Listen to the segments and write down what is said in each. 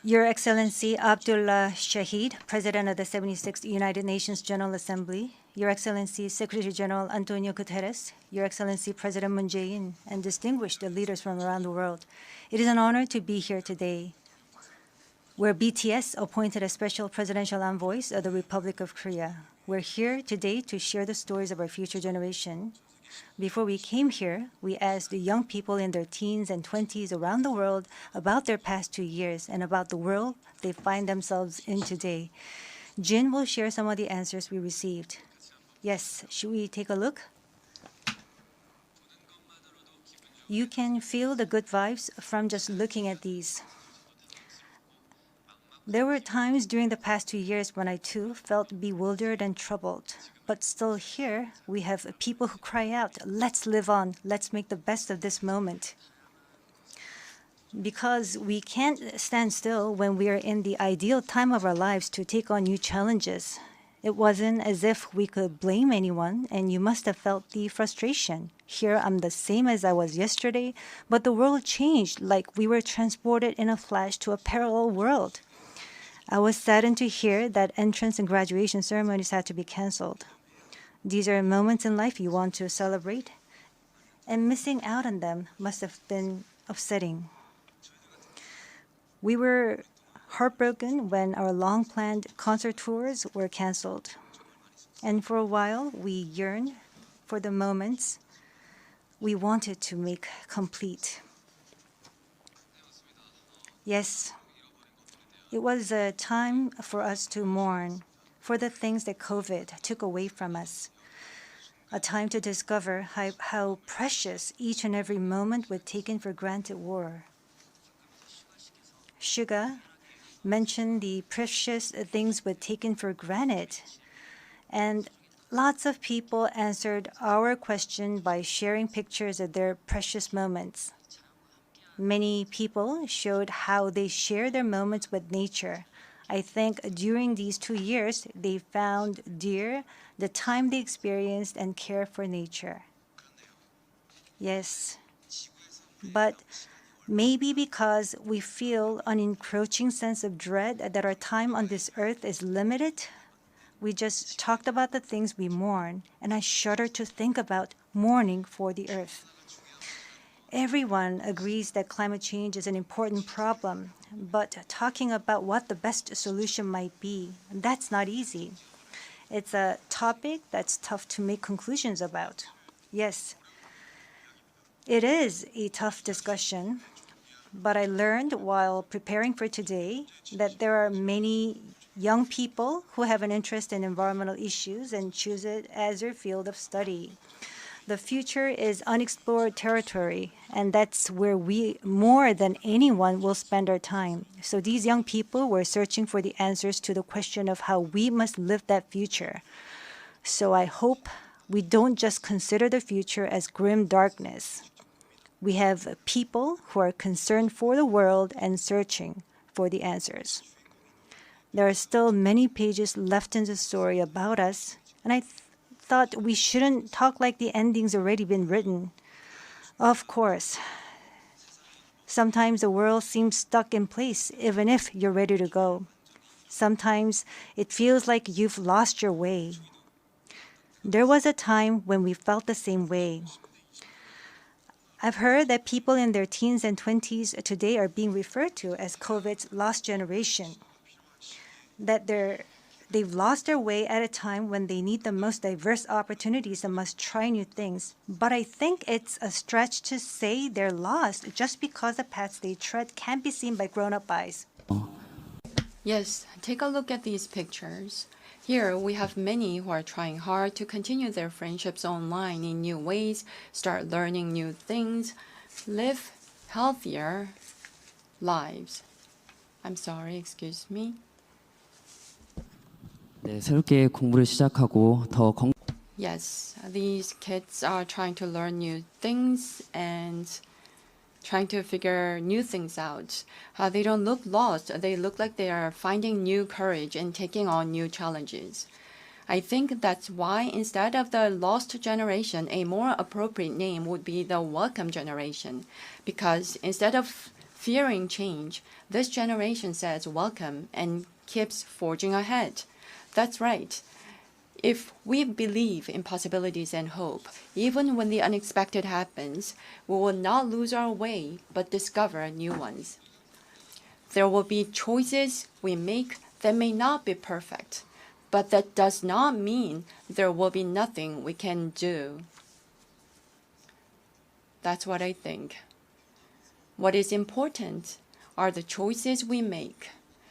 Your Excellency Abdullah Shahid, President of the 76th United Nations General Assembly, Your Excellency Secretary General Antonio Guterres, Your Excellency President Moon Jae-in, and distinguished leaders from around the world, it is an honor to be here today, where BTS appointed as special presidential envoys of the Republic of Korea. We're here today to share the stories of our future generation. Before we came here, we asked the young people in their teens and 20s around the world about their past 2 years and about the world they find themselves in today. Jin will share some of the answers we received. Yes, should we take a look? You can feel the good vibes from just looking at these. There were times during the past 2 years when I too felt bewildered and troubled. But still here, we have people who cry out, let's live on, let's make the best of this moment. Because we can't stand still when we are in the ideal time of our lives to take on new challenges. It wasn't as if we could blame anyone, and you must have felt the frustration. Here I'm the same as I was yesterday, but the world changed like we were transported in a flash to a parallel world. I was saddened to hear that entrance and graduation ceremonies had to be canceled. These are moments in life you want to celebrate, and missing out on them must have been upsetting. We were heartbroken when our long-planned concert tours were canceled. And for a while, we yearned for the moments we wanted to make complete. Yes, it was a time for us to mourn for the things that COVID took away from us. A time to discover how precious each and every moment we taken for granted were. Suga mentioned the precious things we taken for granted, and lots of people answered our question by sharing pictures of their precious moments. Many people showed how they share their moments with nature. I think during these 2 years, they found dear the time they experienced and care for nature. Yes, but maybe because we feel an encroaching sense of dread that our time on this earth is limited, we just talked about the things we mourn, and I shudder to think about mourning for the earth. Everyone agrees that climate change is an important problem, but talking about what the best solution might be, that's not easy. It's a topic that's tough to make conclusions about. Yes, it is a tough discussion, but I learned while preparing for today that there are many young people who have an interest in environmental issues and choose it as their field of study. The future is unexplored territory, and that's where we, more than anyone, will spend our time. So these young people were searching for the answers to the question of how we must live that future. So I hope we don't just consider the future as grim darkness. We have people who are concerned for the world and searching for the answers. There are still many pages left in the story about us, and I thought we shouldn't talk like the ending's already been written. Of course, sometimes the world seems stuck in place even if you're ready to go. Sometimes it feels like you've lost your way. There was a time when we felt the same way. I've heard that people in their teens and 20s today are being referred to as COVID's lost generation, that they've lost their way at a time when they need the most diverse opportunities and must try new things. But I think it's a stretch to say they're lost just because the paths they tread can't be seen by grown-up eyes. Yes, take a look at these pictures. Here, we have many who are trying hard to continue their friendships online in new ways, start learning new things, live healthier lives. I'm sorry, excuse me. 네, 새롭게 공부를 시작하고 더 Yes, these kids are trying to learn new things and trying to figure new things out. They don't look lost. They look like they are finding new courage and taking on new challenges. I think that's why instead of the lost generation, a more appropriate name would be the welcome generation. Because instead of fearing change, this generation says welcome and keeps forging ahead. That's right. If we believe in possibilities and hope, even when the unexpected happens, we will not lose our way but discover new ones. There will be choices we make that may not be perfect, but that does not mean there will be nothing we can do. That's what I think. What is important are the choices we make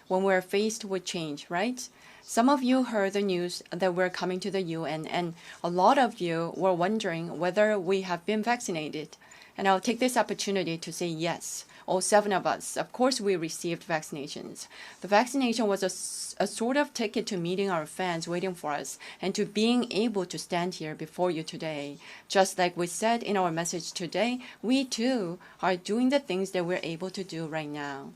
when we're faced with change, right? Some of you heard the news that we're coming to the UN, and a lot of you were wondering whether we have been vaccinated. And I'll take this opportunity to say yes. All 7 of us, of course, we received vaccinations. The vaccination was a sort of ticket to meeting our fans waiting for us and to being able to stand here before you today. Just like we said in our message today, we too are doing the things that we're able to do right now.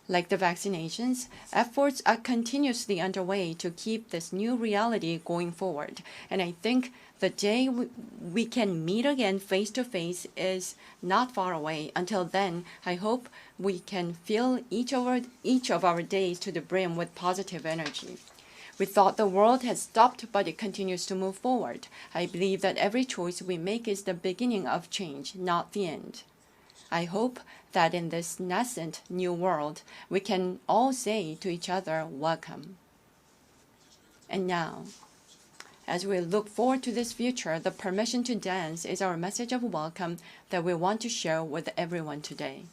Like the vaccinations, efforts are continuously underway to keep this new reality going forward. And I think the day we can meet again face to face is not far away. Until then, I hope we can fill each of our days to the brim with positive energy. We thought the world had stopped, but it continues to move forward. I believe that every choice we make is the beginning of change, not the end. I hope that in this nascent new world, we can all say to each other, welcome. And now, as we look forward to this future, the permission to dance is our message of welcome that we want to share with everyone today.